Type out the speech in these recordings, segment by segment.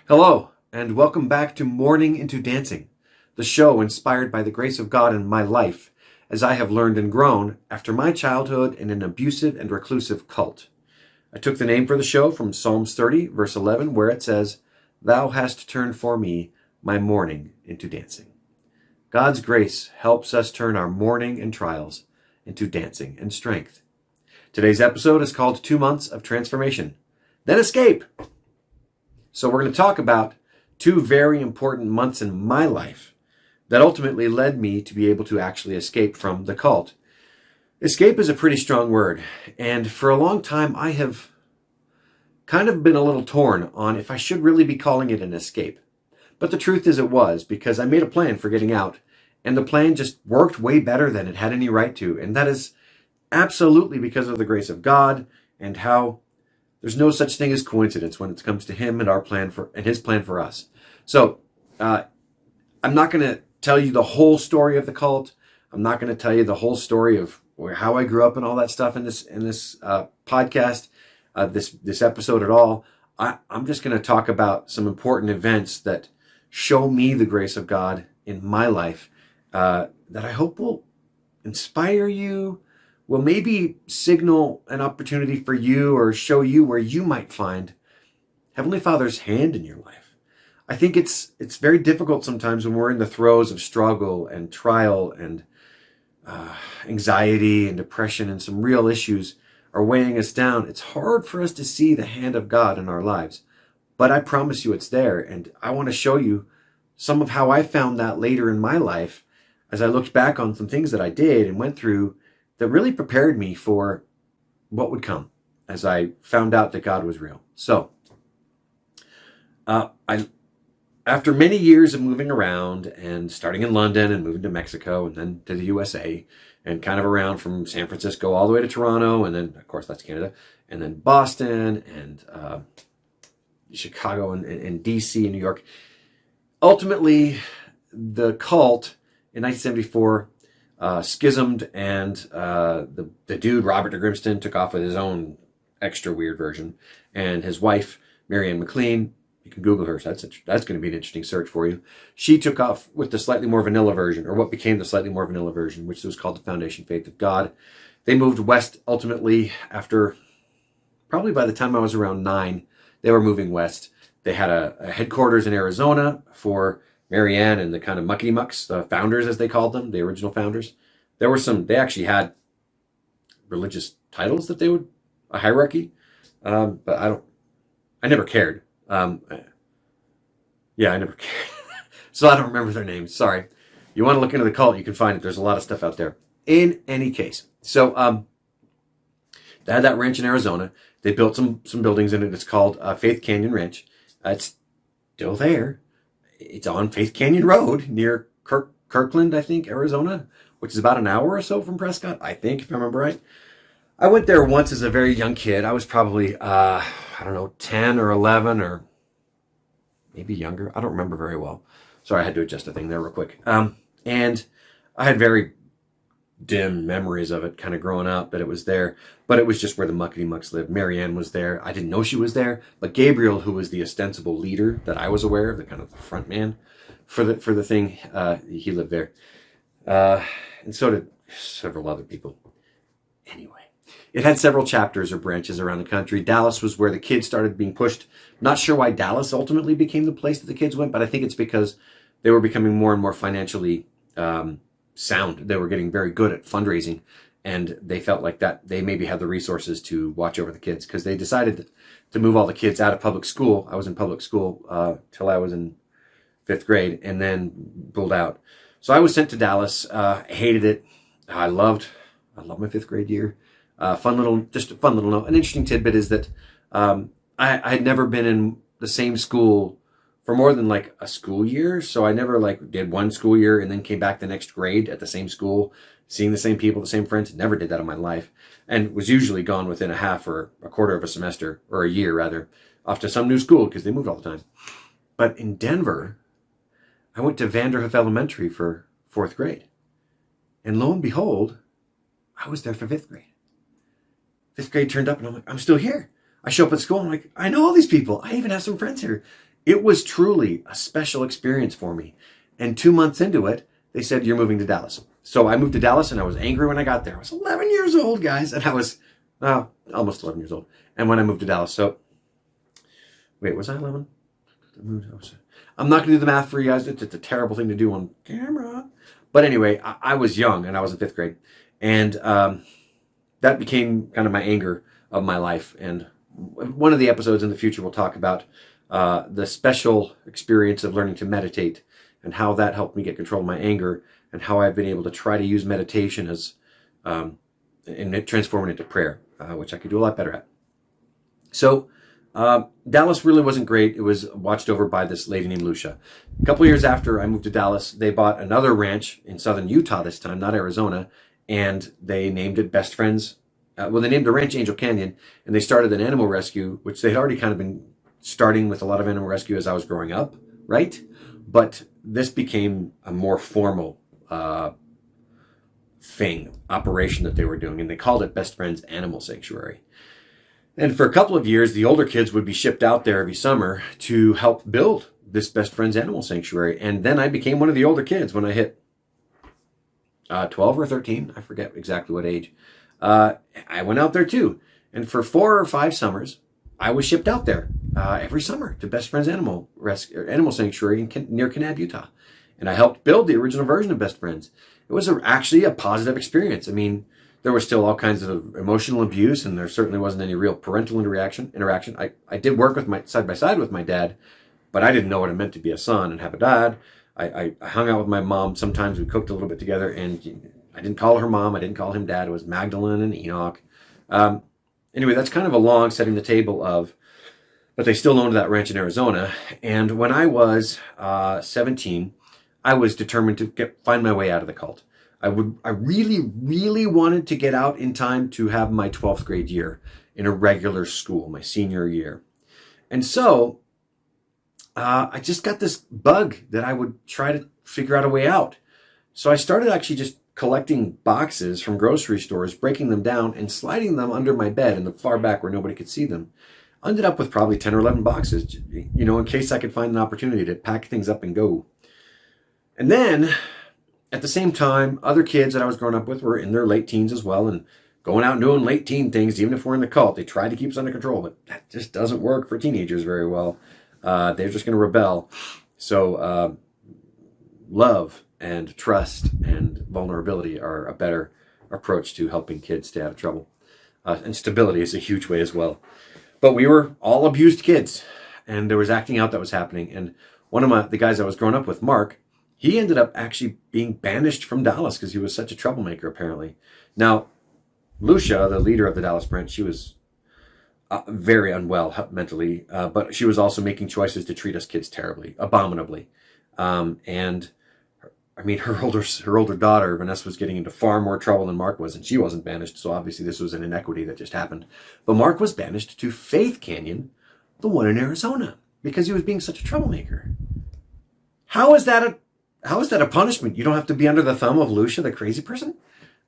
Hello, and welcome back to Morning into Dancing, the show inspired by the grace of God in my life as I have learned and grown after my childhood in an abusive and reclusive cult. I took the name for the show from Psalms 30, verse 11, where it says, "Thou hast turned for me my mourning into dancing." God's grace helps us turn our mourning and trials into dancing and strength. Today's episode is called 2 Months of Transformation, Then Escape. So we're going to talk about two very important months in my life that ultimately led me to be able to actually escape from the cult. Escape is a pretty strong word, and for a long time I have kind of been a little torn on if I should really be calling it an escape. But the truth is it was, because I made a plan for getting out, and the plan just worked way better than it had any right to, and that is absolutely because of the grace of God and how there's no such thing as coincidence when it comes to Him and our plan and His plan for us. So I'm not going to tell you the whole story of the cult. I'm not going to tell you the whole story of how I grew up and all that stuff in this podcast, this episode at all. I'm just going to talk about some important events that show me the grace of God in my life that I hope will inspire you, will maybe signal an opportunity for you or show you where you might find Heavenly Father's hand in your life. I think it's very difficult sometimes when we're in the throes of struggle and trial and anxiety and depression and some real issues are weighing us down. It's hard for us to see the hand of God in our lives. But I promise you it's there. And I want to show you some of how I found that later in my life as I looked back on some things that I did and went through that really prepared me for what would come as I found out that God was real. So, after many years of moving around and starting in London and moving to Mexico and then to the USA and kind of around from San Francisco all the way to Toronto, and then, of course, that's Canada, and then Boston and Chicago and DC and New York, ultimately, the cult in 1974 schismed, and the dude, Robert de Grimston, took off with his own extra weird version. And his wife, Marianne McLean, you can Google her, so that's going to be an interesting search for you. She took off with the slightly more vanilla version, or what became the slightly more vanilla version, which was called the Foundation Faith of God. They moved west ultimately after, probably by the time I was around 9, they were moving west. They had a headquarters in Arizona for Marianne and the kind of muckety mucks, the founders as they called them, the original founders. They actually had religious titles that a hierarchy, but I never cared. I never cared. So I don't remember their names, sorry. You want to look into the cult, you can find it. There's a lot of stuff out there. In any case, so they had that ranch in Arizona. They built some buildings in it. It's called Faith Canyon Ranch. It's still there. It's on Faith Canyon Road near Kirkland, I think, Arizona, which is about an hour or so from Prescott, I think, if I remember right. I went there once as a very young kid. I was probably, 10 or 11 or maybe younger. I don't remember very well. Sorry, I had to adjust the thing there real quick. And I had very dim memories of it kind of growing up, that it was there, but it was just where the muckety mucks lived. Marianne was there. I didn't know she was there, but Gabriel, who was the ostensible leader that I was aware of, the kind of the front man for the thing, he lived there. And so did several other people. Anyway, it had several chapters or branches around the country. Dallas was where the kids started being pushed. Not sure why Dallas ultimately became the place that the kids went, but I think it's because they were becoming more and more financially sound. They were getting very good at fundraising, and they felt like that they maybe had the resources to watch over the kids, because they decided to move all the kids out of public school. I was in public school till I was in 5th grade, and then pulled out. So I was sent to Dallas. I hated it. I loved my 5th grade year. Fun little note. An interesting tidbit is that I had never been in the same school for more than like a school year. So I never did one school year and then came back the next grade at the same school, seeing the same people, the same friends. Never did that in my life, and was usually gone within a half or a quarter of a semester, or a year rather, off to some new school because they moved all the time. But in Denver, I went to Vanderhoof Elementary for 4th grade. And lo and behold, I was there for 5th grade. 5th grade turned up and I'm like, I'm still here. I show up at school and I'm like, I know all these people. I even have some friends here. It was truly a special experience for me. And 2 months into it, they said, you're moving to Dallas. So I moved to Dallas, and I was angry when I got there. I was 11 years old, guys, and I was almost 11 years old. And when I moved to Dallas, so wait, was I 11? I'm not going to do the math for you guys. It's a terrible thing to do on camera. But anyway, I was young, and I was in 5th grade. And that became kind of my anger of my life. And one of the episodes in the future will talk about the special experience of learning to meditate and how that helped me get control of my anger, and how I've been able to try to use meditation as and transform it into prayer, which I could do a lot better at. So Dallas really wasn't great. It was watched over by this lady named Lucia. A couple years after I moved to Dallas, they bought another ranch in southern Utah this time, not Arizona, and they named it Best Friends. They named the ranch Angel Canyon, and they started an animal rescue, which they'd already kind of been starting with a lot of animal rescue as I was growing up, right? But this became a more formal operation that they were doing, and they called it Best Friends Animal Sanctuary. And for a couple of years, the older kids would be shipped out there every summer to help build this Best Friends Animal Sanctuary. And then I became one of the older kids when I hit 12 or 13. I forget exactly what age. I went out there too. And for 4 or 5 summers, I was shipped out there every summer to Best Friends Animal Sanctuary near Kanab, Utah. And I helped build the original version of Best Friends. It was actually a positive experience. I mean, there was still all kinds of emotional abuse, and there certainly wasn't any real parental interaction. I did work with side by side with my dad, but I didn't know what it meant to be a son and have a dad. I hung out with my mom. Sometimes we cooked a little bit together, and I didn't call her mom. I didn't call him dad. It was Magdalene and Enoch. Anyway, that's kind of a long setting the table of, but they still owned that ranch in Arizona. And when I was 17, I was determined to find my way out of the cult. I really, really wanted to get out in time to have my 12th grade year in a regular school, my senior year. And so I just got this bug that I would try to figure out a way out. So I started actually just collecting boxes from grocery stores, breaking them down and sliding them under my bed in the far back where nobody could see them. I ended up with probably 10 or 11 boxes, in case I could find an opportunity to pack things up and go. And then at the same time, other kids that I was growing up with were in their late teens as well, and going out and doing late teen things. Even if we're in the cult, they try to keep us under control, but that just doesn't work for teenagers very well. They're just going to rebel. So love and trust and vulnerability are a better approach to helping kids stay out of trouble. And stability is a huge way as well. But we were all abused kids, and there was acting out that was happening. And one of the guys I was growing up with, Mark, he ended up actually being banished from Dallas because he was such a troublemaker, apparently. Now, Lucia, the leader of the Dallas branch, she was very unwell mentally, but she was also making choices to treat us kids terribly, abominably. And I mean, her older daughter, Vanessa, was getting into far more trouble than Mark was, and she wasn't banished, so obviously this was an inequity that just happened. But Mark was banished to Faith Canyon, the one in Arizona, because he was being such a troublemaker. How is that a punishment? You don't have to be under the thumb of Lucia, the crazy person?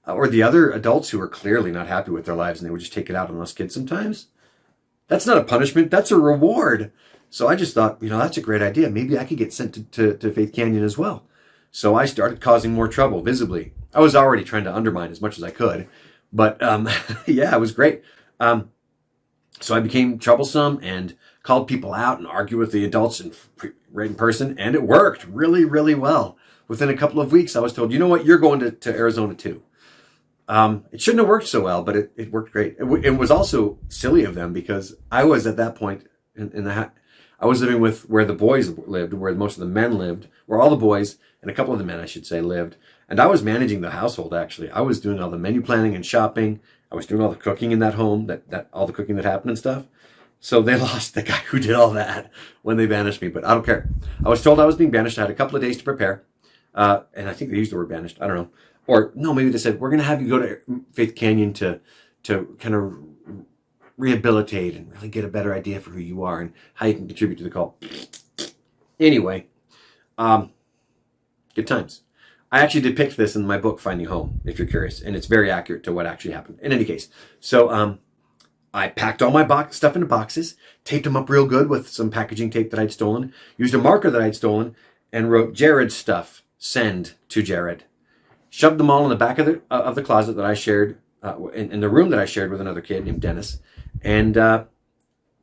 Or the other adults who are clearly not happy with their lives and they would just take it out on us kids sometimes? That's not a punishment. That's a reward. So I just thought, that's a great idea. Maybe I could get sent to Faith Canyon as well. So I started causing more trouble visibly. I was already trying to undermine as much as I could. But yeah, it was great. So I became troublesome and called people out and argued with the adults right in person, and it worked really, really well. Within a couple of weeks, I was told, you know what, you're going to Arizona too. It shouldn't have worked so well, but it worked great. It was also silly of them because I was at that point I was living with where the boys lived, where most of the men lived, where all the boys and a couple of the men, I should say, lived. And I was managing the household, actually. I was doing all the menu planning and shopping. I was doing all the cooking in that home, that all the cooking that happened and stuff. So they lost the guy who did all that when they banished me, but I don't care. I was told I was being banished. I had a couple of days to prepare. And I think they used the word banished. I don't know. Or no, maybe they said, we're going to have you go to Faith Canyon to kind of rehabilitate and really get a better idea for who you are and how you can contribute to the cult. Anyway, good times. I actually depict this in my book, Finding Home, if you're curious. And it's very accurate to what actually happened. In any case, so I packed all my stuff into boxes, taped them up real good with some packaging tape that I'd stolen, used a marker that I'd stolen, and wrote Jared's stuff, send to Jared. Shoved them all in the back of the closet that I shared, in the room that I shared with another kid named Dennis, and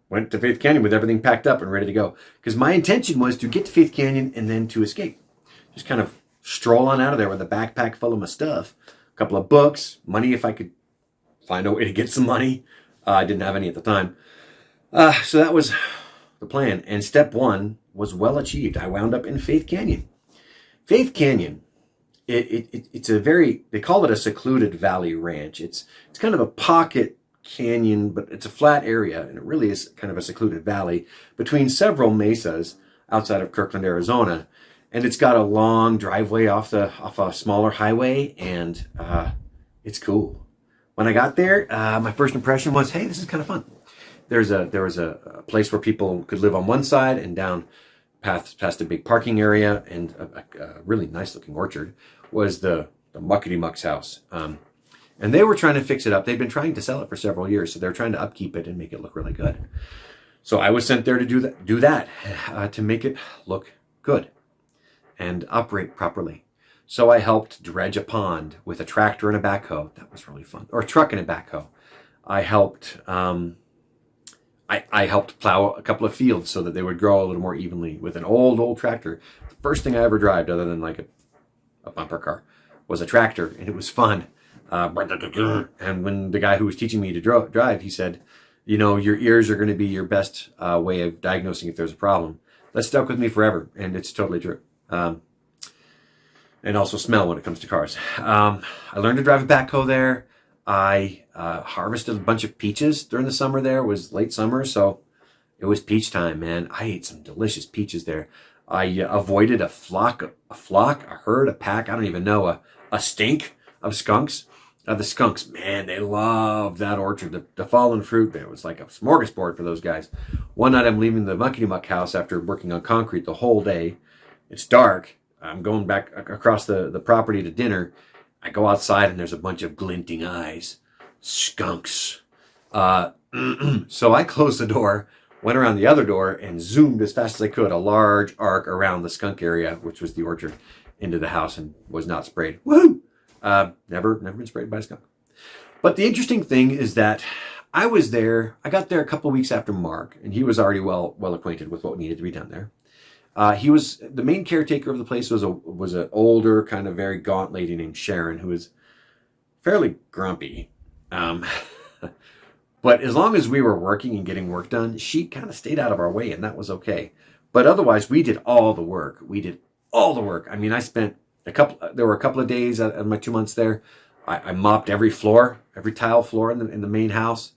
went to Faith Canyon with everything packed up and ready to go. Because my intention was to get to Faith Canyon and then to escape. Just kind of stroll on out of there with a backpack full of my stuff, a couple of books, money if I could find a way to get some money. I didn't have any at the time. So that was the plan. And step one was well achieved. I wound up in Faith Canyon. Faith Canyon, it's a very, they call it a secluded valley ranch. It's kind of a pocket canyon, but it's a flat area, and it really is kind of a secluded valley between several mesas outside of Kirkland, Arizona. And it's got a long driveway off a smaller highway, and it's cool. When I got there, my first impression was, hey, this is kind of fun. There was a place where people could live on one side, and down past a big parking area and a really nice looking orchard was the Muckety Muck's house. And they were trying to fix it up. They'd been trying to sell it for several years, so they're trying to upkeep it and make it look really good. So I was sent there to do that, to make it look good and operate properly. So I helped dredge a pond with a tractor and a backhoe. That was really fun. Or a truck and a backhoe. I helped I helped plow a couple of fields so that they would grow a little more evenly with an old tractor. The first thing I ever drove, other than like a bumper car, was a tractor, and it was fun. And when the guy who was teaching me to drive, he said, you know, your ears are going to be your best way of diagnosing if there's a problem. That stuck with me forever, and it's totally true. And also smell when it comes to cars. I learned to drive a backhoe there. I harvested a bunch of peaches during the summer there. It was late summer, so it was peach time, man. I ate some delicious peaches there. I avoided a herd, a pack, I don't even know, a stink of skunks. The skunks, man, they love that orchard. The fallen fruit, it was like a smorgasbord for those guys. One night I'm leaving the Muckety Muck house after working on concrete the whole day. It's dark. I'm going back across the property to dinner. I go outside and there's a bunch of glinting eyes. Skunks. So I closed the door, went around the other door, and zoomed as fast as I could, a large arc around the skunk area, which was the orchard, into the house, and was not sprayed. Woohoo! Never been sprayed by a skunk. But the interesting thing is that I was there. I got there a couple of weeks after Mark, and he was already well acquainted with what needed to be done there. He was the main caretaker of the place. Was an older, kind of very gaunt lady named Sharon, who was fairly grumpy. But as long as we were working and getting work done, she kind of stayed out of our way, and that was okay. But otherwise, we did all the work. I mean, I spent there were a couple of days out of my 2 months there. I mopped every tile floor in the main house.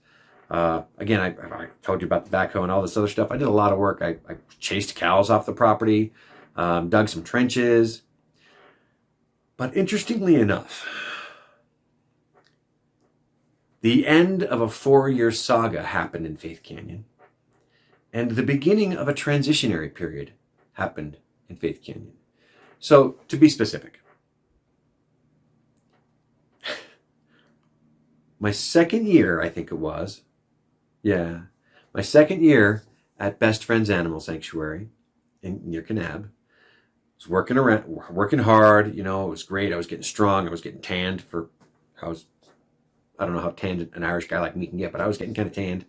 Again, I told you about the backhoe and all this other stuff. I did a lot of work. I chased cows off the property, dug some trenches. But interestingly enough, the end of a 4-year saga happened in Faith Canyon, and the beginning of a transitionary period happened in Faith Canyon. So, to be specific, my second year, I think it was, my second year at Best Friends Animal Sanctuary near Kanab, was working hard. You know, it was great. I was getting strong. I was getting tanned I don't know how tanned an Irish guy like me can get, but I was getting kind of tanned.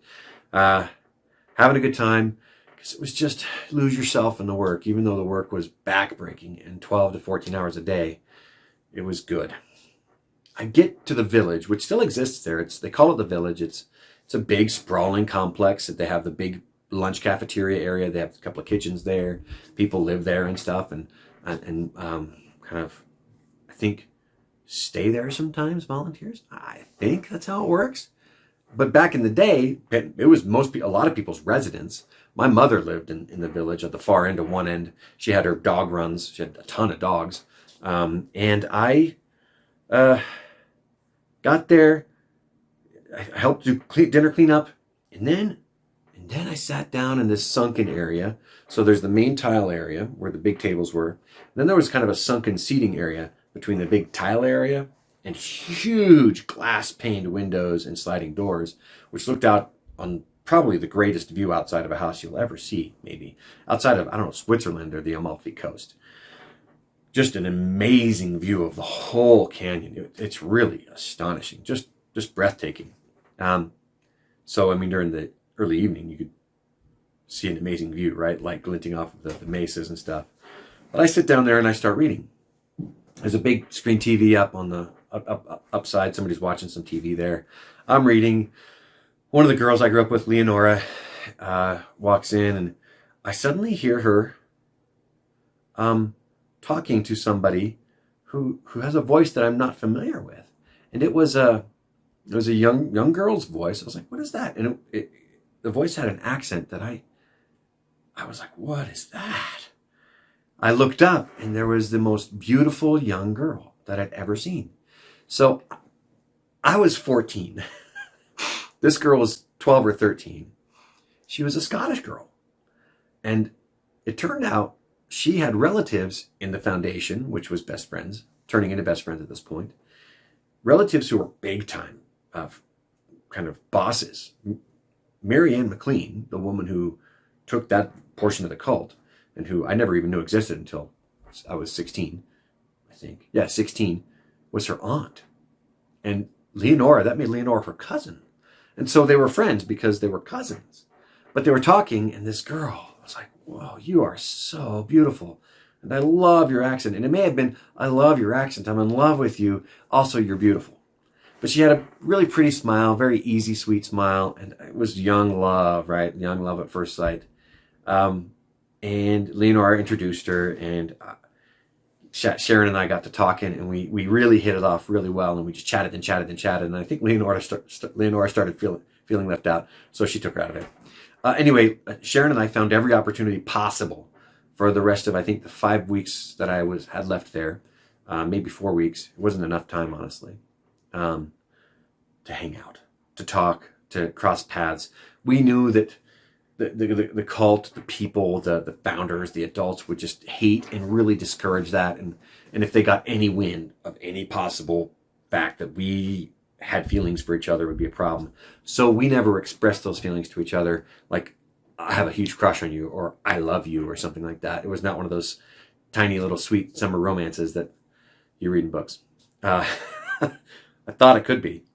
Having a good time, because it was just lose yourself in the work. Even though the work was backbreaking and 12 to 14 hours a day, it was good. I get to the village, which still exists there. They call it the village. It's a big sprawling complex that they have the big lunch cafeteria area. They have a couple of kitchens there. People live there and stuff, and kind of, I think, stay there sometimes, volunteers. I think that's how it works. But back in the day, it was a lot of people's residence. My mother lived in the village at the far end of one end. She had her dog runs. She had a ton of dogs. And I got there. I helped do dinner cleanup. And then I sat down in this sunken area. So there's the main tile area where the big tables were. And then there was kind of a sunken seating area between the big tile area and huge glass paned windows and sliding doors, which looked out on probably the greatest view outside of a house you'll ever see, maybe. Outside of, I don't know, Switzerland or the Amalfi Coast. Just an amazing view of the whole canyon. It's really astonishing, just breathtaking. So, I mean, during the early evening, you could see an amazing view, right? Light glinting off of the mesas and stuff. But I sit down there and I start reading. There's a big screen TV up on the upside. Somebody's watching some TV there. I'm reading. One of the girls I grew up with, Leonora, walks in, and I suddenly hear her talking to somebody who has a voice that I'm not familiar with. And it was a young girl's voice. I was like, what is that? And the voice had an accent that I was like, what is that? I looked up, and there was the most beautiful young girl that I'd ever seen. So I was 14. This girl was 12 or 13. She was a Scottish girl. And it turned out she had relatives in the foundation, which was best friends, turning into best friends at this point. Relatives who were big time, kind of bosses. Mary Ann McLean, the woman who took that portion of the cult, and who I never even knew existed until I was 16, I think. Yeah, 16, was her aunt. And Leonora, that made Leonora her cousin. And so they were friends because they were cousins. But they were talking, and this girl was like, whoa, you are so beautiful. And I love your accent. And it may have been, I love your accent. I'm in love with you. Also, you're beautiful. But she had a really pretty smile, very easy, sweet smile. And it was young love, right? Young love at first sight. And Leonora introduced her, and Sharon and I got to talking, and we really hit it off really well, and we just chatted and chatted and chatted. And I think Leonora started feeling left out, so she took her out of it. Anyway, Sharon and I found every opportunity possible for the rest of, I think, the 5 weeks that I had left there, maybe 4 weeks. It wasn't enough time, honestly, to hang out, to talk, to cross paths. We knew that the cult, the people, the founders, the adults would just hate and really discourage that. And if they got any wind of any possible fact that we had feelings for each other, it would be a problem. So we never expressed those feelings to each other, like, I have a huge crush on you, or I love you, or something like that. It was not one of those tiny little sweet summer romances that you read in books. I thought it could be.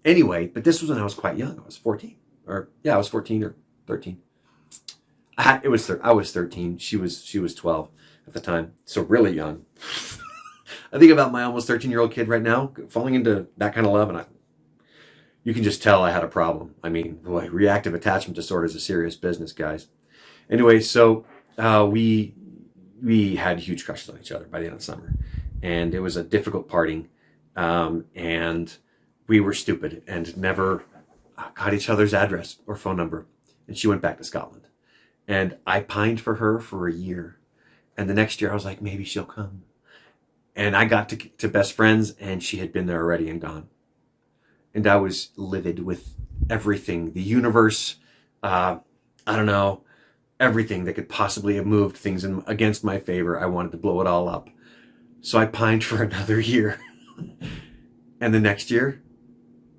Anyway, but this was when I was quite young. I was 14. I was 14 or 13. I was 13. She was 12 at the time. So really young. I think about my almost 13-year-old kid right now falling into that kind of love, and you can just tell I had a problem. I mean, boy, reactive attachment disorder is a serious business, guys. Anyway, so we had huge crushes on each other by the end of the summer, and it was a difficult parting, and we were stupid and never got each other's address or phone number. And she went back to Scotland. And I pined for her for a year. And the next year I was like, maybe she'll come. And I got to best friends, and she had been there already and gone. And I was livid with everything. The universe, I don't know, everything that could possibly have moved things against my favor. I wanted to blow it all up. So I pined for another year. And the next year,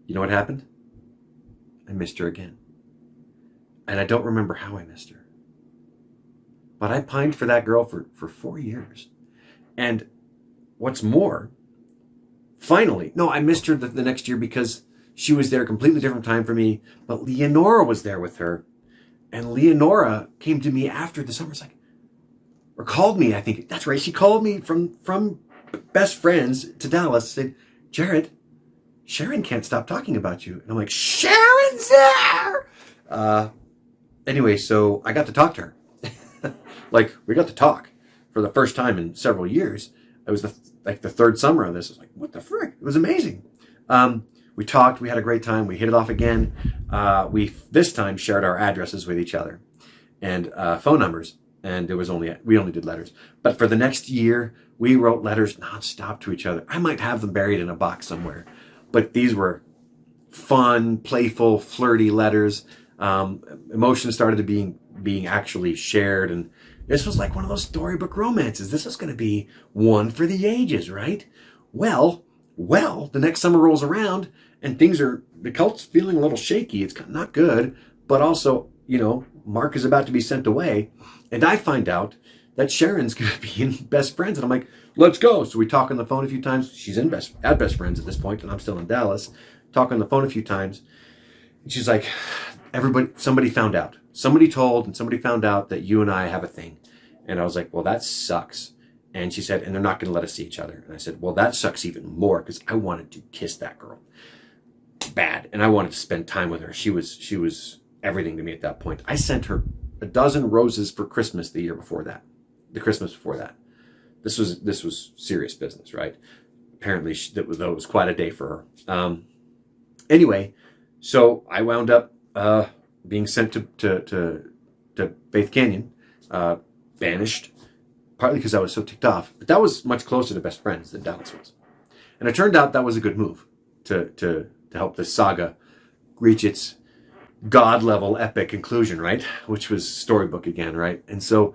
you know what happened? I missed her again. And I don't remember how I missed her. But I pined for that girl for 4 years. And what's more, finally, no, I missed her the next year because she was there, completely different time for me. But Leonora was there with her. And Leonora came to me after the summer, or called me, I think. That's right. She called me from best friends to Dallas, said, Jared, Sharon can't stop talking about you. And I'm like, Sharon's there! Anyway, so I got to talk to her. We got to talk for the first time in several years. It was the third summer of this. I was like, what the frick? It was amazing. We talked. We had a great time. We hit it off again. We this time shared our addresses with each other and phone numbers. And we only did letters. But for the next year, we wrote letters nonstop to each other. I might have them buried in a box somewhere. But these were fun, playful, flirty letters. Emotions started to being actually shared, and this was like one of those storybook romances. This is going to be one for the ages, right? Well, the next summer rolls around, and things are the cult's feeling a little shaky. It's not good, but also, Mark is about to be sent away. And I find out that Sharon's going to be in Best Friends. And I'm like, let's go. So we talk on the phone a few times. She's at Best Friends at this point, and I'm still in Dallas. Talk on the phone a few times. And she's like, somebody found out. Somebody told, and somebody found out that you and I have a thing. And I was like, well, that sucks. And she said, and they're not going to let us see each other. And I said, well, that sucks even more, because I wanted to kiss that girl bad. And I wanted to spend time with her. She was everything to me at that point. I sent her a dozen roses for Christmas the Christmas before that. This was serious business, right? Apparently that was quite a day for her. Anyway, so I wound up being sent to Faith Canyon, banished, partly because I was so ticked off. But that was much closer to Best Friends than Dallas was. And it turned out that was a good move to help this saga reach its God-level epic conclusion, right? Which was storybook again, right? And so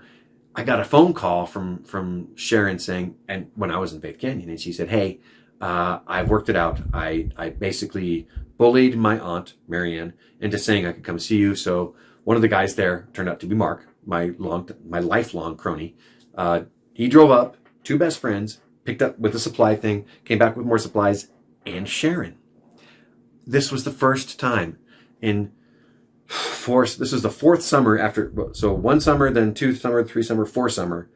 I got a phone call from Sharon saying, and when I was in Faith Canyon, and she said, hey, I've worked it out. I basically bullied my aunt, Marianne, into saying I could come see you. So one of the guys there turned out to be Mark, my lifelong crony. He drove up, 2 best friends, picked up with the supply thing, came back with more supplies, and Sharon. This was the first time in this is the 4th summer after, so 1 summer, then 2 summer, 3 summer, 4 summer.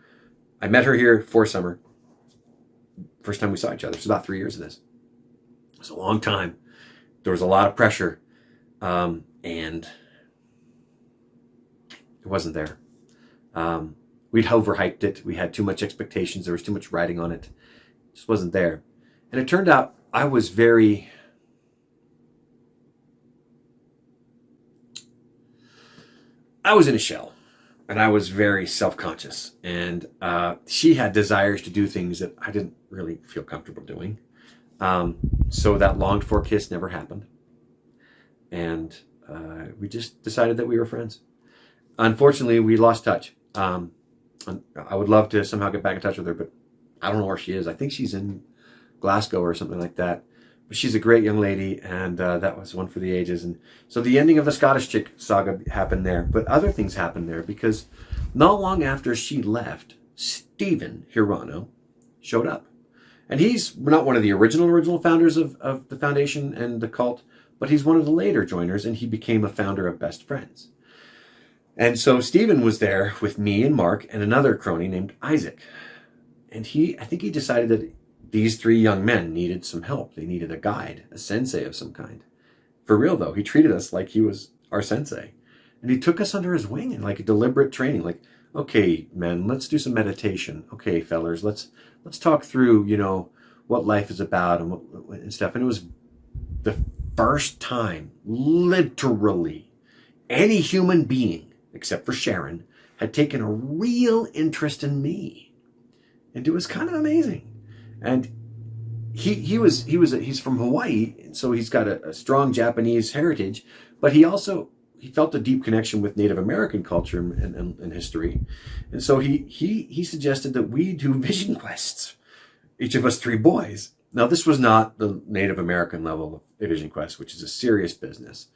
I met her here, 4 summer. First time we saw each other. It's about 3 years of this. It was a long time. There was a lot of pressure. And it wasn't there. We'd overhyped it. We had too much expectations. There was too much writing on it. It just wasn't there. And it turned out I was in a shell, and I was very self-conscious, and she had desires to do things that I didn't really feel comfortable doing. So that longed for kiss never happened. And we just decided that we were friends. Unfortunately, we lost touch. I would love to somehow get back in touch with her, but I don't know where she is. I think she's in Glasgow or something like that. But she's a great young lady, and that was one for the ages. And so the ending of the Scottish chick saga happened there. But other things happened there, because not long after she left, Stephen Hirano showed up. And he's not one of the original founders of the foundation and the cult, but he's one of the later joiners, and he became a founder of Best Friends. And so Stephen was there with me and Mark and another crony named Isaac. And I think he decided that these 3 young men needed some help. They needed a guide, a sensei of some kind. For real, though, he treated us like he was our sensei. And he took us under his wing in like a deliberate training. Like, okay, men, let's do some meditation. Okay, fellers, let's talk through, what life is about and stuff. And it was the first time, literally, any human being, except for Sharon, had taken a real interest in me. And it was kind of amazing. And he's from Hawaii, so he's got a strong Japanese heritage, but he felt a deep connection with Native American culture and history. And so he suggested that we do vision quests, each of us 3 boys. Now, this was not the Native American level of vision quest, which is a serious business.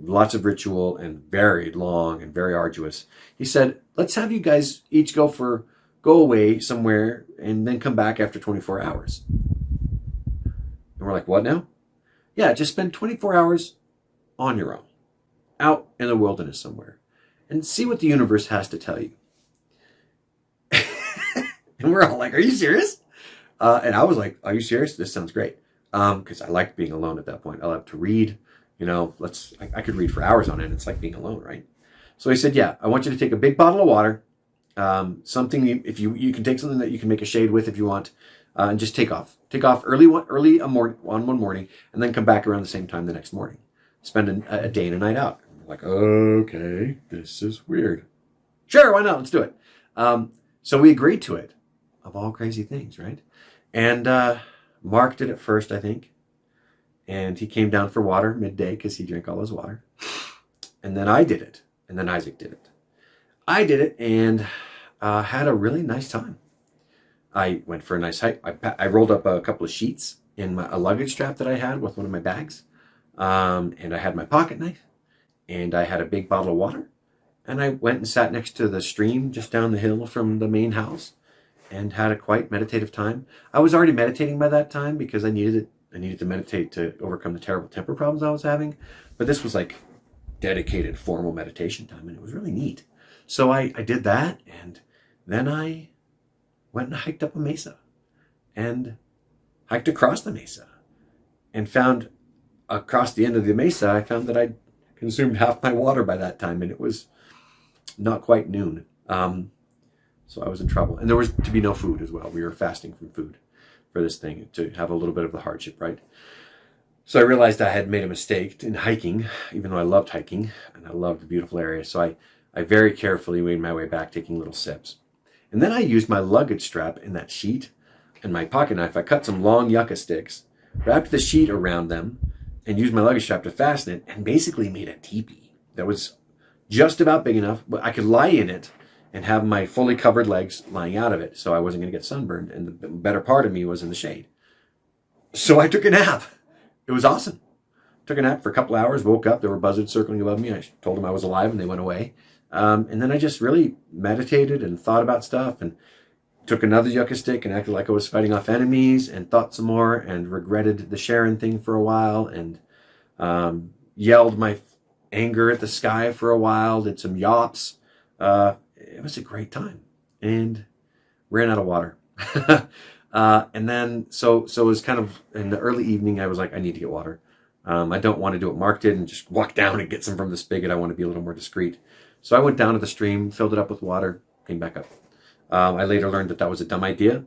Lots of ritual and very long and very arduous. He said, let's have you guys each go away somewhere and then come back after 24 hours. And we're like, what now? Yeah, just spend 24 hours on your own, out in the wilderness somewhere, and see what the universe has to tell you. And we're all like, are you serious? And I was like, are you serious? This sounds great. Because I liked being alone at that point. I love to read. I could read for hours on end. It's like being alone, right? So he said, yeah, I want you to take a big bottle of water, something, if you can take something that you can make a shade with if you want, and just take off early on one morning, and then come back around the same time the next morning. Spend a day and a night out. I'm like, okay, this is weird. Sure, why not? Let's do it. So we agreed to it, of all crazy things, right? And Mark did it first, I think. And he came down for water midday because he drank all his water. And then I did it. And then Isaac did it. I did it and had a really nice time. I went for a nice hike. I rolled up a couple of sheets in a luggage strap that I had with one of my bags. And I had my pocket knife, and I had a big bottle of water, and I went and sat next to the stream just down the hill from the main house and had a quite meditative time. I was already meditating by that time because I needed it. I needed to meditate to overcome the terrible temper problems I was having. But this was like dedicated formal meditation time, and it was really neat. So I did that, and then I went and hiked up a mesa and hiked across the mesa and found across the end of the mesa, I found that I'd consumed half my water by that time, and it was not quite noon. So I was in trouble. And there was to be no food as well. We were fasting from food for this thing to have a little bit of the hardship, right? So I realized I had made a mistake in hiking, even though I loved hiking and I loved the beautiful area. So I very carefully made my way back, taking little sips. And then I used my luggage strap in that sheet and my pocket knife. I cut some long yucca sticks, wrapped the sheet around them, and used my luggage strap to fasten it, and basically made a teepee that was just about big enough, but I could lie in it and have my fully covered legs lying out of it, so I wasn't going to get sunburned, and the better part of me was in the shade. So I took a nap. It was awesome. Took a nap for a couple hours, woke up, there were buzzards circling above me. I told them I was alive, and they went away. And then I just really meditated and thought about stuff, and took another yucca stick and acted like I was fighting off enemies, and thought some more, and regretted the Sharon thing for a while, and yelled my anger at the sky for a while, did some yops. It was a great time, and ran out of water. And then, so it was kind of in the early evening, I was like, I need to get water. I don't want to do what Mark did and just walk down and get some from the spigot. I want to be a little more discreet. So I went down to the stream, filled it up with water, came back up. I later learned that was a dumb idea.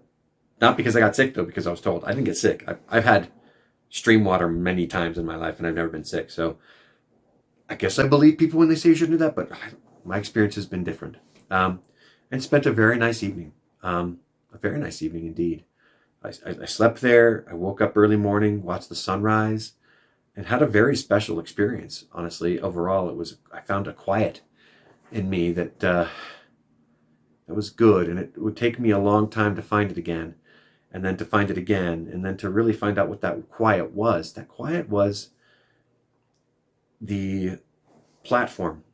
Not because I got sick, though, because I was told. I didn't get sick. I've had stream water many times in my life, and I've never been sick. So I guess I believe people when they say you shouldn't do that, but my experience has been different. And spent a very nice evening. A very nice evening indeed. I slept there. I woke up early morning, watched the sunrise, and had a very special experience. Honestly, overall, I found a quiet in me that was good, and it would take me a long time to find it again, and then to find it again, and then to really find out what that quiet was. That quiet was the platform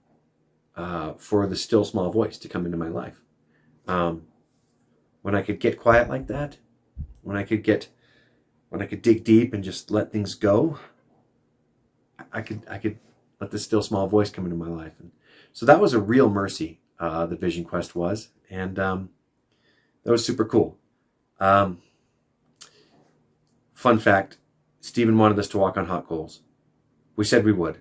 for the still small voice to come into my life. When I could get quiet like that, when I could dig deep and just let things go, I could let the still small voice come into my life. And so that was a real mercy, the Vision Quest was, and that was super cool. Fun fact, Stephen wanted us to walk on hot coals. We said we would.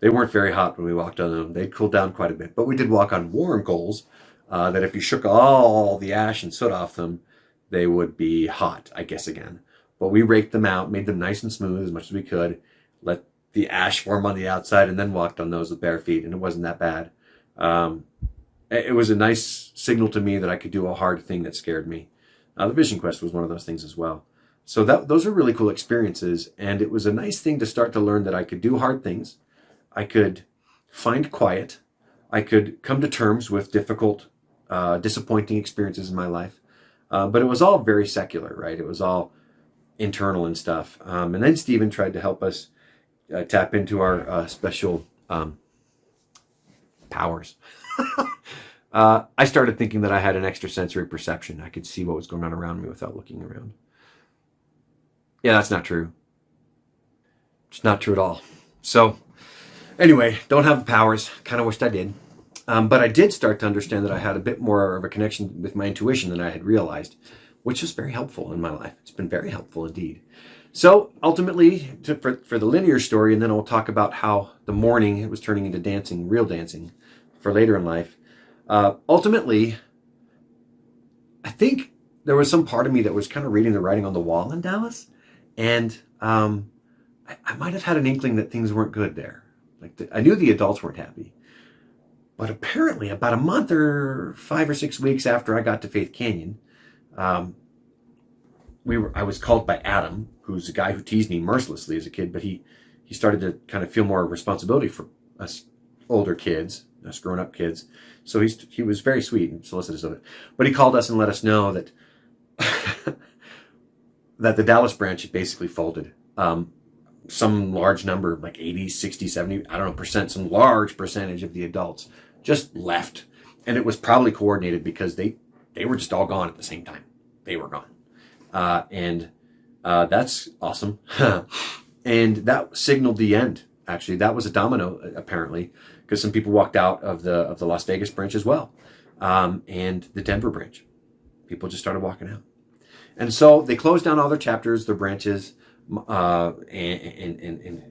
They weren't very hot when we walked on them. They'd cooled down quite a bit. But we did walk on warm coals that if you shook all the ash and soot off them, they would be hot, I guess, again. But we raked them out, made them nice and smooth as much as we could, let the ash form on the outside, and then walked on those with bare feet, and it wasn't that bad. It was a nice signal to me that I could do a hard thing that scared me. The Vision Quest was one of those things as well. So those are really cool experiences, and it was a nice thing to start to learn that I could do hard things. I could find quiet. I could come to terms with difficult, disappointing experiences in my life. But it was all very secular, right? It was all internal and stuff. And then Stephen tried to help us tap into our special powers. I started thinking that I had an extrasensory perception. I could see what was going on around me without looking around. Yeah, that's not true. It's not true at all. So anyway, don't have the powers. Kind of wished I did. But I did start to understand that I had a bit more of a connection with my intuition than I had realized, which was very helpful in my life. It's been very helpful indeed. So ultimately, for the linear story, and then I'll talk about how the morning it was turning into dancing, real dancing, for later in life. Ultimately, I think there was some part of me that was kind of reading the writing on the wall in Dallas, and I might have had an inkling that things weren't good there. I knew the adults weren't happy. But apparently, about a month or 5 or 6 weeks after I got to Faith Canyon, I was called by Adam, who's a guy who teased me mercilessly as a kid, but he started to kind of feel more responsibility for us older kids, us grown-up kids. So he was very sweet and solicitous of it. But he called us and let us know that that the Dallas branch had basically folded. some large number, like 80, 60, 70, I don't know, percent, some large percentage of the adults just left. And it was probably coordinated because they were just all gone at the same time. They were gone. And that's awesome. And that signaled the end. Actually, that was a domino, apparently, because some people walked out of the Las Vegas branch as well. And the Denver branch. People just started walking out. And so they closed down all their chapters, their branches, and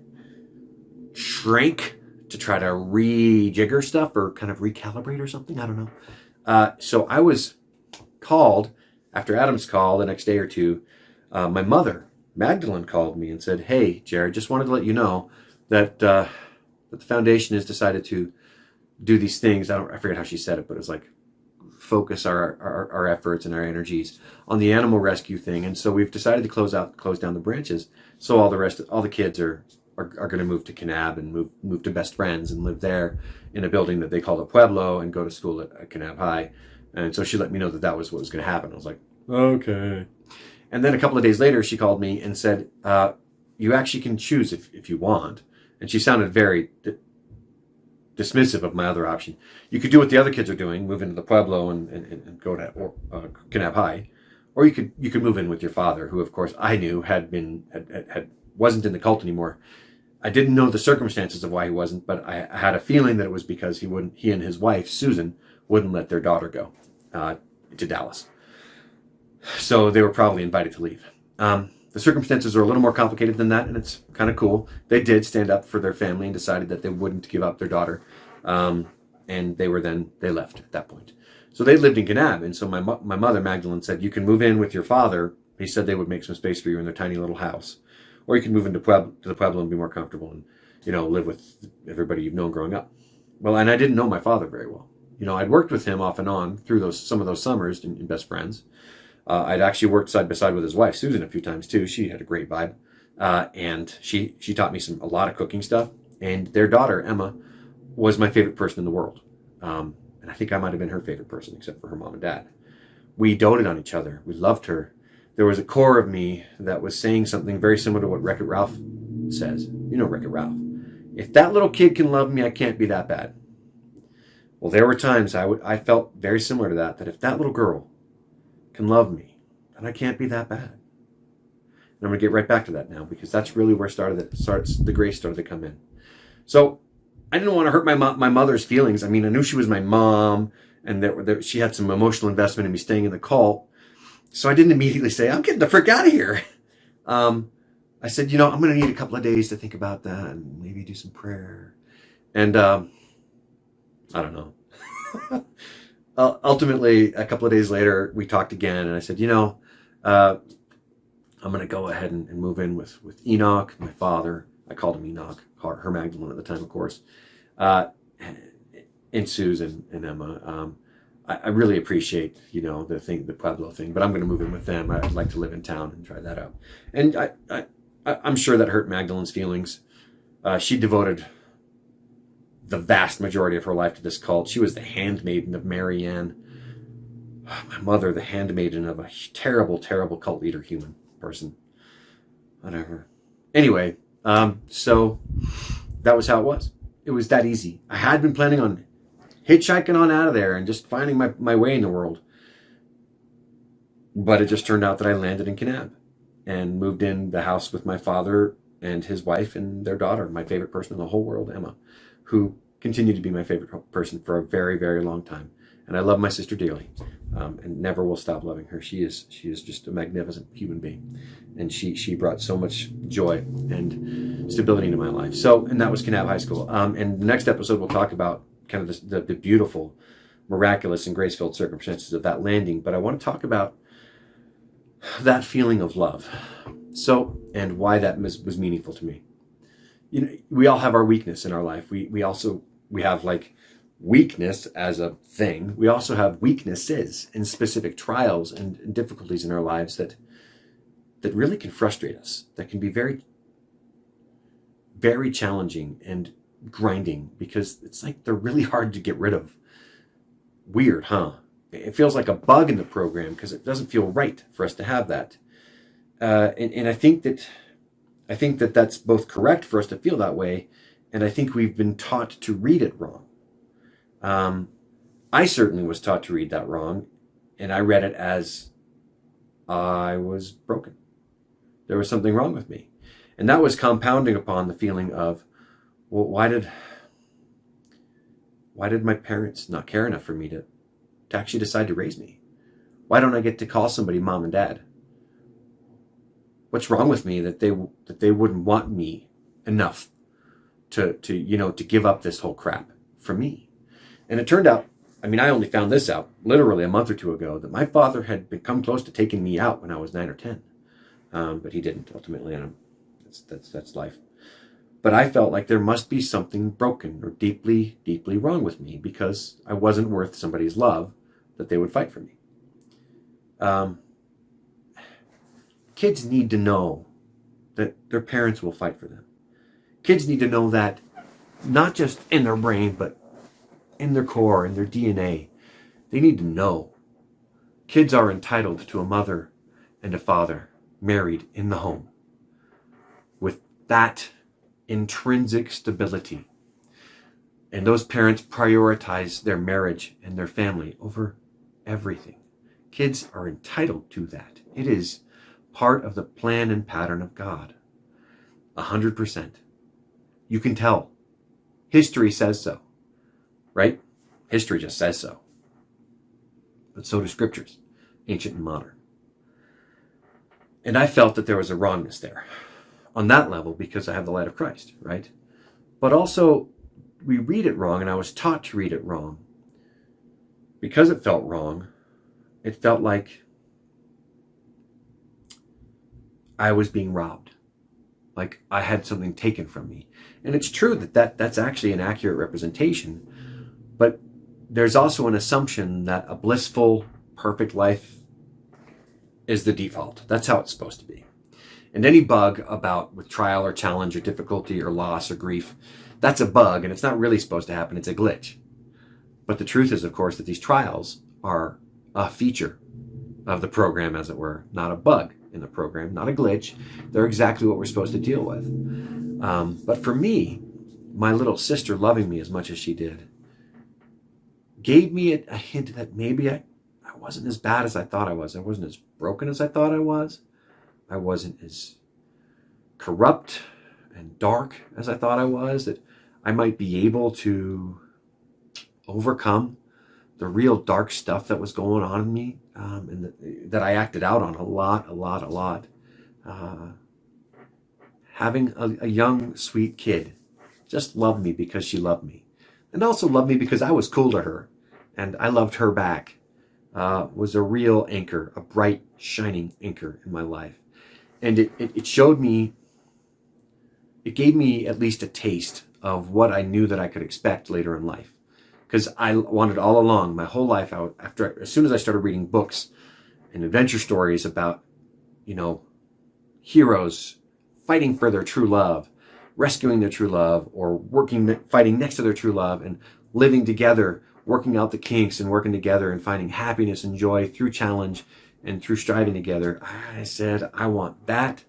shrank to try to rejigger stuff or kind of recalibrate or something. I don't know. So I was called after Adam's call the next day or two. My mother, Magdalene, called me and said, "Hey, Jared, just wanted to let you know that the foundation has decided to do these things." I forget how she said it, but it was like focus our efforts and our energies on the animal rescue thing. And so we've decided to close down the branches. So all the kids are going to move to Kanab and move to Best Friends and live there in a building that they call the Pueblo and go to school at Kanab High. And so she let me know that was what was going to happen. I was like, okay. And then a couple of days later, she called me and said, you actually can choose if you want. And she sounded very dismissive of my other option. You could do what the other kids are doing, move into the Pueblo and go to Kanab High, or you could move in with your father, who of course I knew wasn't in the cult anymore. I didn't know the circumstances of why he wasn't, but I had a feeling that it was because he and his wife Susan wouldn't let their daughter go to Dallas, so they were probably invited to leave. The circumstances are a little more complicated than that, and it's kind of cool. They did stand up for their family and decided that they wouldn't give up their daughter. And they left at that point. So they lived in Kanab. And so my mother, Magdalene, said, you can move in with your father. He said they would make some space for you in their tiny little house. Or you can move into the Pueblo and be more comfortable and, live with everybody you've known growing up. Well, and I didn't know my father very well. I'd worked with him off and on through some of those summers in Best Friends. I'd actually worked side by side with his wife, Susan, a few times too. She had a great vibe. And she taught me a lot of cooking stuff. And their daughter, Emma, was my favorite person in the world. And I think I might have been her favorite person, except for her mom and dad. We doted on each other. We loved her. There was a core of me that was saying something very similar to what Wreck-It Ralph says. You know Wreck-It Ralph. If that little kid can love me, I can't be that bad. Well, there were times I felt very similar to that if that little girl can love me, then I can't be that bad. And I'm going to get right back to that now, because that's really where the grace started to come in. So I didn't want to hurt my mother's feelings. I mean, I knew she was my mom, and she had some emotional investment in me staying in the cult. So I didn't immediately say, I'm getting the frick out of here. I said, I'm going to need a couple of days to think about that and maybe do some prayer. And I don't know. Ultimately, a couple of days later, we talked again, and I said, I'm going to go ahead and move in with Enoch, my father. I called him Enoch, her Magdalene at the time, of course, and Susan and Emma. I really appreciate, the Pueblo thing, but I'm going to move in with them. I'd like to live in town and try that out. And I'm sure that hurt Magdalene's feelings. She devoted the vast majority of her life to this cult. She was the handmaiden of Marianne. My mother, the handmaiden of a terrible, terrible cult leader, human person. Whatever. Anyway, so that was how it was. It was that easy. I had been planning on hitchhiking on out of there and just finding my way in the world. But it just turned out that I landed in Kanab and moved in the house with my father and his wife and their daughter, my favorite person in the whole world, Emma, who continued to be my favorite person for a very, very long time. And I love my sister dearly, and never will stop loving her. She is just a magnificent human being. And she brought so much joy and stability into my life. And that was Kanab High School. And the next episode, we'll talk about kind of the beautiful, miraculous, and grace-filled circumstances of that landing. But I want to talk about that feeling of love. And why that was meaningful to me. We all have our weakness in our life. We have like weakness as a thing. We also have weaknesses in specific trials and difficulties in our lives that really can frustrate us, that can be very, very challenging and grinding, because it's like they're really hard to get rid of. Weird, huh? It feels like a bug in the program because it doesn't feel right for us to have that. And I think that I think that that's both correct for us to feel that way, and I think we've been taught to read it wrong. I certainly was taught to read that wrong, and I read it as I was broken. There was something wrong with me. And that was compounding upon the feeling of, well, why did my parents not care enough for me to actually decide to raise me? Why don't I get to call somebody mom and dad? What's wrong with me that they wouldn't want me enough to give up this whole crap for me? And it turned out, I only found this out literally a month or two ago, that my father had become close to taking me out when I was 9 or 10. But he didn't ultimately, and that's life. But I felt like there must be something broken or deeply, deeply wrong with me, because I wasn't worth somebody's love that they would fight for me. Kids need to know that their parents will fight for them. Kids need to know that, not just in their brain, but in their core, in their DNA. They need to know. Kids are entitled to a mother and a father married in the home with that intrinsic stability. And those parents prioritize their marriage and their family over everything. Kids are entitled to that. It is part of the plan and pattern of God. 100%. You can tell. History says so. Right? History just says so. But so do scriptures, ancient and modern. And I felt that there was a wrongness there on that level because I have the light of Christ, right? But also, we read it wrong, and I was taught to read it wrong. Because it felt wrong, it felt like I was being robbed. Like I had something taken from me. And it's true that's actually an accurate representation. But there's also an assumption that a blissful, perfect life is the default. That's how it's supposed to be. And any bug with trial or challenge or difficulty or loss or grief, that's a bug, and it's not really supposed to happen. It's a glitch. But the truth is, of course, that these trials are a feature of the program, as it were, not a bug in the program, not a glitch. They're exactly what we're supposed to deal with. But for me, my little sister loving me as much as she did gave me a hint that maybe I wasn't as bad as I thought I was. I wasn't as broken as I thought I was. I wasn't as corrupt and dark as I thought I was, that I might be able to overcome the real dark stuff that was going on in me, and that I acted out on a lot. Having a young, sweet kid just loved me because she loved me, and also loved me because I was cool to her, and I loved her back, was a real anchor, a bright, shining anchor in my life. And it showed me, it gave me at least a taste of what I knew that I could expect later in life. Because I wanted all along, my whole life, as soon as I started reading books and adventure stories about, heroes fighting for their true love, rescuing their true love, or fighting next to their true love, and living together, working out the kinks and working together and finding happiness and joy through challenge and through striving together. I said, I want that.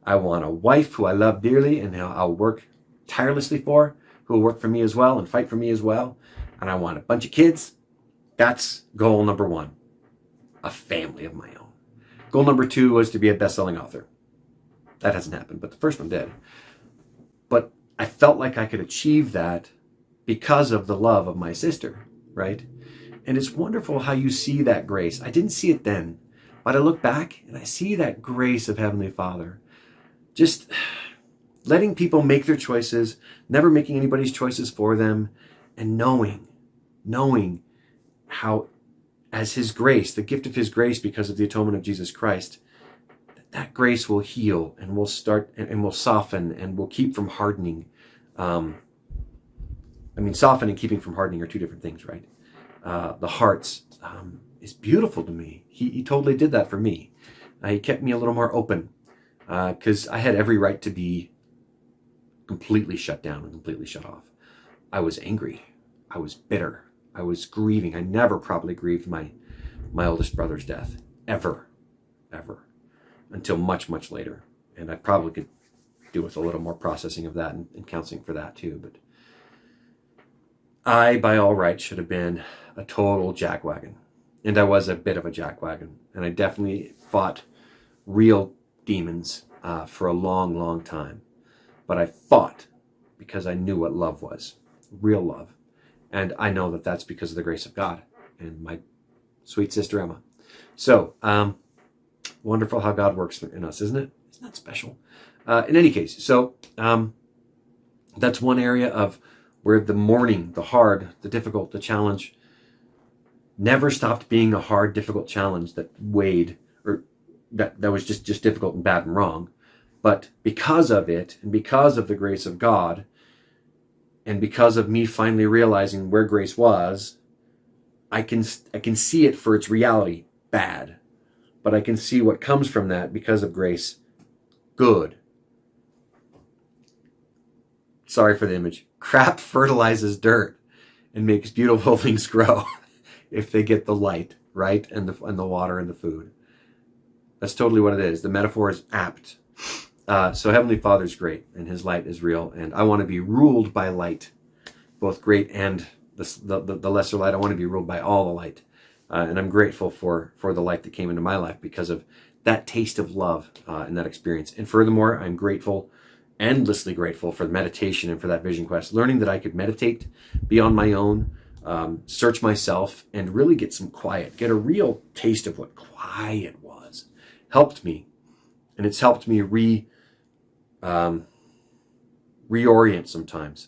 I want a wife who I love dearly and I'll work tirelessly for, who will work for me as well and fight for me as well. And I want a bunch of kids. That's goal number 1. A family of my own. Goal number 2 was to be a best-selling author. That hasn't happened, but the first one did. But I felt like I could achieve that because of the love of my sister, right? And it's wonderful how you see that grace. I didn't see it then, but I look back and I see that grace of Heavenly Father. Just letting people make their choices, never making anybody's choices for them, and knowing how, as His grace, the gift of His grace because of the atonement of Jesus Christ, that grace will heal and will start and will soften and will keep from hardening. Soften and keeping from hardening are two different things, right? The hearts is beautiful to me. He totally did that for me. He kept me a little more open because I had every right to be completely shut down and completely shut off. I was angry. I was bitter. I was grieving. I never properly grieved my oldest brother's death. Ever. Until much, much later. And I probably could do with a little more processing of that and counseling for that too. But I, by all rights, should have been a total jackwagon. And I was a bit of a jackwagon. And I definitely fought real demons for a long, long time. But I fought because I knew what love was, real love. And I know that that's because of the grace of God and my sweet sister Emma. So, wonderful how God works in us, isn't it? Isn't that special? In any case, so that's one area of where the mourning, the hard, the difficult, the challenge never stopped being a hard, difficult challenge that weighed, or that was just difficult and bad and wrong. But because of it, and because of the grace of God, and because of me finally realizing where grace was, I can see it for its reality, bad. But I can see what comes from that because of grace, good. Sorry for the image. Crap fertilizes dirt and makes beautiful things grow if they get the light, right? And the water and the food. That's totally what it is. The metaphor is apt. So Heavenly Father's great, and His light is real, and I want to be ruled by light, both great and the lesser light. I want to be ruled by all the light, and I'm grateful for the light that came into my life because of that taste of love and that experience. And furthermore, I'm grateful, endlessly grateful for the meditation and for that vision quest, learning that I could meditate, be on my own, search myself, and really get some quiet, get a real taste of what quiet was, helped me. And it's helped me reorient sometimes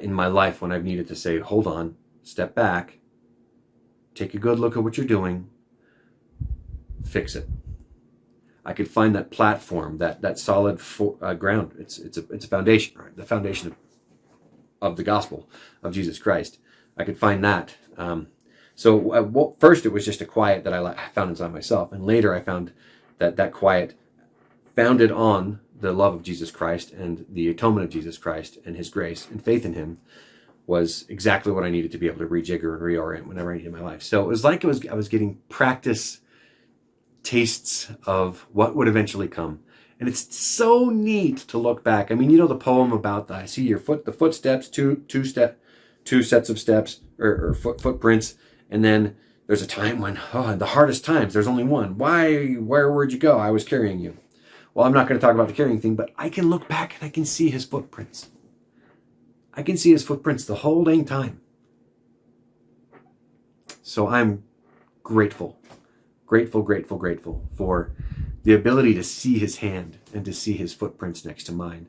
in my life when I've needed to say, hold on, step back, take a good look at what you're doing, fix it. I could find that platform, that solid ground. It's a foundation, right? The foundation of the gospel of Jesus Christ. I could find that. So first it was just a quiet that I found inside myself, and later I found that quiet founded on the love of Jesus Christ and the atonement of Jesus Christ and His grace and faith in Him was exactly what I needed to be able to rejigger and reorient whenever I needed my life. So it was like I was getting practice tastes of what would eventually come. And it's so neat to look back. I mean, you know the poem about I see your the footsteps, two sets of steps or footprints, and then there's a time when, in the hardest times, there's only one. Where'd you go? I was carrying you. Well, I'm not going to talk about the carrying thing, but I can look back and I can see His footprints. I can see His footprints the whole dang time. So I'm grateful for the ability to see His hand and to see His footprints next to mine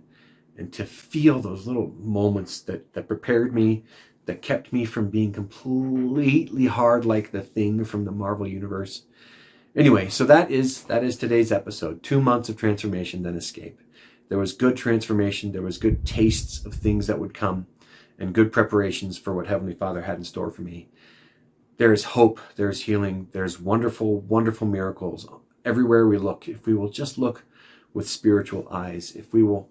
and to feel those little moments that prepared me, that kept me from being completely hard like the Thing from the Marvel Universe. Anyway, so that is today's episode. 2 months of transformation, then escape. There was good transformation. There was good tastes of things that would come and good preparations for what Heavenly Father had in store for me. There is hope. There is healing. There's wonderful, wonderful miracles everywhere we look. If we will just look with spiritual eyes, if we will,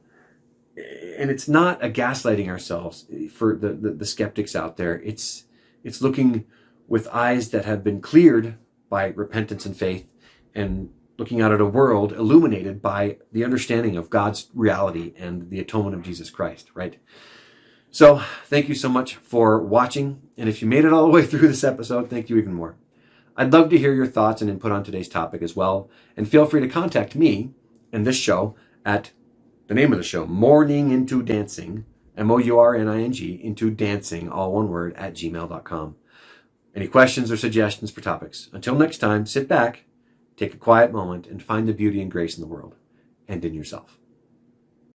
and it's not a gaslighting ourselves for the skeptics out there. It's looking with eyes that have been cleared by repentance and faith, and looking out at a world illuminated by the understanding of God's reality and the atonement of Jesus Christ, right? So thank you so much for watching. And if you made it all the way through this episode, thank you even more. I'd love to hear your thoughts and input on today's topic as well. And feel free to contact me and this show at the name of the show, Morning Into Dancing, MOURNING, into dancing, all one word, at gmail.com. Any questions or suggestions for topics? Until next time, sit back, take a quiet moment, and find the beauty and grace in the world and in yourself.